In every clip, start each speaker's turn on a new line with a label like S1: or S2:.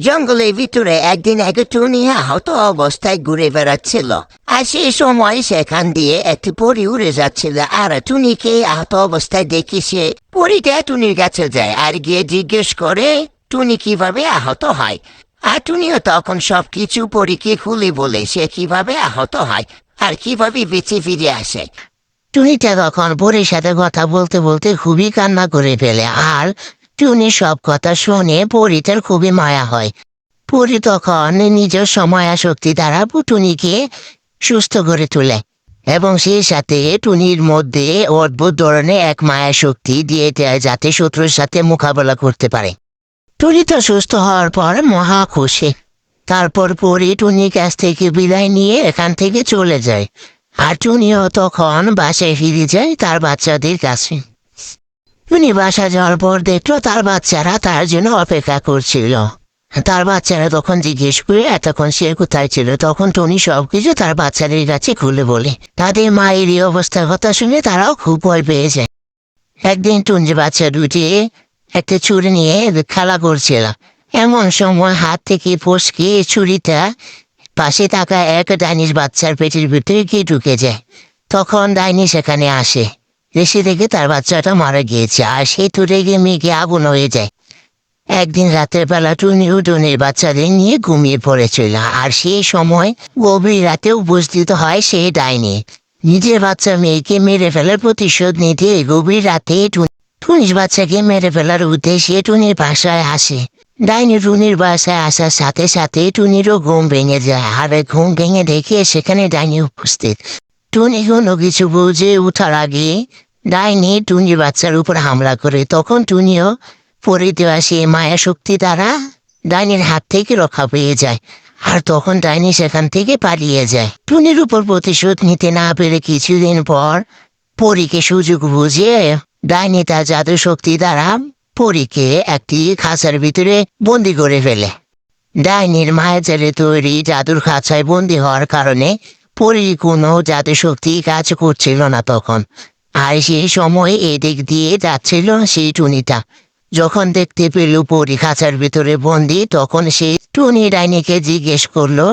S1: জঙ্গলের ভিতরে একদিন এক টুনি আহত অবস্থায় ঘুরে বেড়াচ্ছিল। আর সেই সময় সেখান দিয়ে একটি পরী উড়ে যাচ্ছিল, আর টুনিকে আহত অবস্থায় দেখি সে পরীটা টুনির কাছে যায় আর গিয়ে জিজ্ঞেস করে টুনি কিভাবে আহত হয়। আর টুনিও তখন সবকিছু পরীকে খুলে বলে সে কিভাবে আহত হয় আর কিভাবে বেঁচে ফিরে আসে। টুনিটা তখন পরীর সাথে কথা বলতে বলতে খুবই কান্না করে ফেলে, আর টুনি সব কথা শুনে পরীটার খুবই মায়া হয়। পরী তখন নিজের সময়া শক্তি দ্বারা টুনিকে সুস্থ করে তোলে এবং সেই সাথে টুনির মধ্যে অদ্ভুত ধরনের এক মায়া শক্তি দিয়ে দেয় যাতে শত্রুর সাথে মোকাবেলা করতে পারে। টুনি তো সুস্থ হওয়ার পর মহা খুশি। তারপর পরী টুনির কাছ থেকে বিদায় নিয়ে এখান থেকে চলে যায়, আর টুনিও তখন বাসায় ফিরে যায় তার বাচ্চাদের কাছে। টুনি বাসা যাওয়ার পর দেখলো তার বাচ্চারা তার জন্য অপেক্ষা করছিল। তার বাচ্চারা তখন জিজ্ঞেস করে এতক্ষণ সে কোথায় ছিল, তখন টুনি সবকিছু তার বাচ্চাদের কাছে খুলে বলে। তাদের মায়ের এই অবস্থার কথা শুনে তারাও খুব ভয় পেয়ে যায়। একদিন টুনি বাচ্চা দুটি একটা ছুরি নিয়ে খেলা করছিল, এমন সময় হাত থেকে ফসকে ছুরিটা পাশে থাকা এক ডাইনির বাচ্চার পেটের ভিতরে গিয়ে ঢুকে যায়। তখন ডাইনি সেখানে আসে, এসে দেখে তার বাচ্চাটা মারা গিয়েছে, আর সেই তুলে গিয়ে মেঘে আগুন হয়ে যায়। একদিন রাতের বেলা টুনি ও টুনির বাচ্চাদের নিয়ে ঘুমিয়ে পড়েছিল, আর সেই সময় গভীর রাতে উপস্থিত হয় সেই ডাইনি। নিজের বাচ্চা মেয়েকে মেরে ফেলার প্রতিশোধ নিতে গভীর রাতে টুনির বাচ্চাকে মেরে ফেলার উদ্দেশ্যে টুনির বাসায় আসে। ডাইনি টুনির বাসায় আসার সাথে সাথে টুনিরও ঘুম ভেঙে যায়, আর ঘুম ভেঙে দেখে সেখানে ডাইনি উপস্থিত। টুনি কোনো কিছু বুঝে ওঠার আগে ডাইনি টুনির বাচ্চার উপর হামলা করে। তখন টুনিও পরে দেওয়া সে মায়া শক্তি দ্বারা ডাইনির হাত থেকে রক্ষা পেয়ে যায়, আর তখন ডাইনি সেখান থেকে পালিয়ে যায়। টুনির উপর প্রতিশোধ নিতে না পেরে কিছুদিন পর পরীকে সুযোগ বুঝিয়ে ডাইনি তার জাদু শক্তি দ্বারা পরীকে একটি খাঁচার ভিতরে বন্দি করে ফেলে। ডাইনির মায়াজারে তৈরি জাদুর খাঁচায় বন্দি হওয়ার কারণে পরীর কোনো জাদু শক্তি কাজ করছিল না তখন। আর সেই সময় এদিক দিয়ে যাচ্ছিল সেই টুনিটা। যখন দেখতে পেল পরী খাঁচার ভিতরে বন্দি, তখন সে টুনি ডাইনিকে জিজ্ঞেস করলো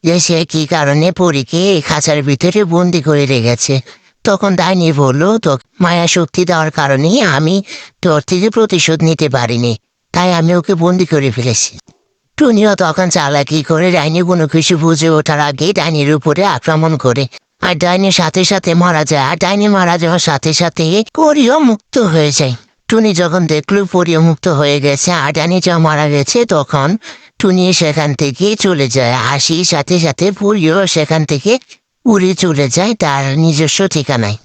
S1: যে সে কি কারণে পরীকে এই খাঁচার ভিতরে বন্দি করে রেখেছে। তখন ডাইনি বললো, তো মায়া শক্তি দেওয়ার কারণে আমি তোর থেকে প্রতিশোধ নিতে পারিনি, তাই আমি ওকে বন্দি করে ফেলেছি। টুনিও তখন চালাকি করে ডাইনি কোনো কিছু বুঝে ওঠার আগে ডাইনির উপরে আক্রমণ করে, আর ডাইনির সাথে সাথে মারা যায়। আর ডাইনি মারা যাওয়ার সাথে সাথে পরীও মুক্ত হয়ে যায়। টুনি যখন দেখলো পরীও মুক্ত হয়ে গেছে আর ডাইনি যা মারা গেছে, তখন টুনি সেখান থেকে চলে যায়, আর সেই সাথে সাথে পরীও সেখান থেকে উড়ে চলে যায় তার নিজস্ব ঠিকানায়।